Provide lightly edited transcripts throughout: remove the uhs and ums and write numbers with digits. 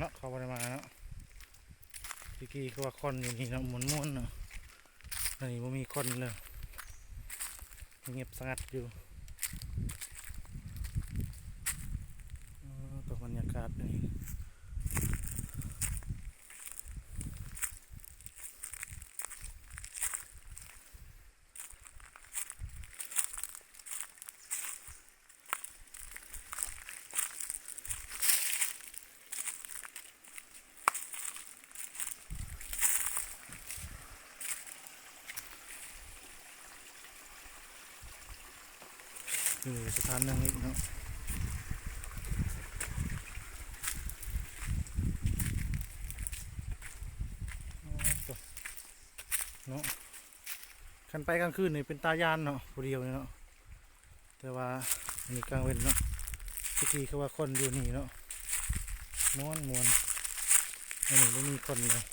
เนาะเขาไปมาเนาะตะกี้ก็ว่าคนอยู่นี่เนาะม้วนๆเนาะอันนี้ว่ามีคนเลยเงียบสงัดอยู่ตัวบรรยากาศนี่สถานหนึ่งอีกเนาะเนาะขันไปกลางคืนนี่เป็นตายานเนาะผู้เดียวเนาะแต่ว่าอันนี้กลางเว้นเนาะที่ทีเขาว่าคนอยู่นี่เนาะม้วนอันนี้ไม่มีคนเลย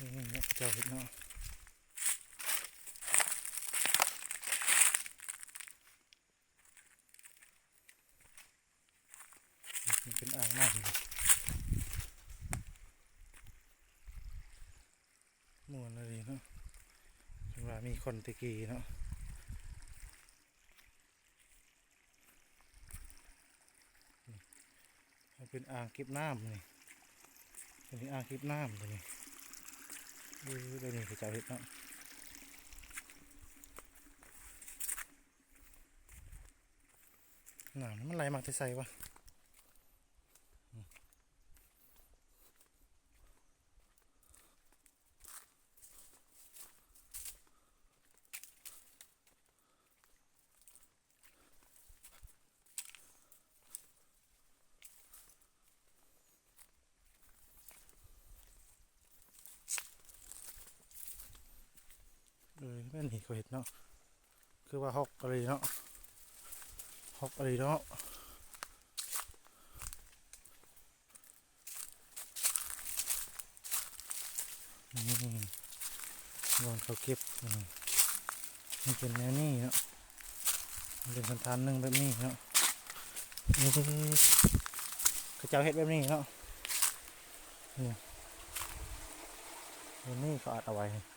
นี่เจ้าเห็นเนาะมันเป็นอ่างน้ำม้วนอะไรเนาะเห็นว่ามีคนตะกี้เนาะมันเป็นอ่างเก็บน้ำนี่เป็นอ่างเก็บน้ำตัวนี้เดี๋ยวนี้เขาจะเห็นเนาะน้ำมันไหลมาที่ใส่วะแม่นี่เขาเห็นเนาะคือว่าฮอกอะไรเนาะฮอกอะไรเนาะวางเขาเก็บมันเป็นแนวนี้เนาะมันเป็นฐานหนึ่งแบบนี้เนาะเขาเจ้าเห็ดแบบนี้เนาะนี่เขาอัดเอาไว้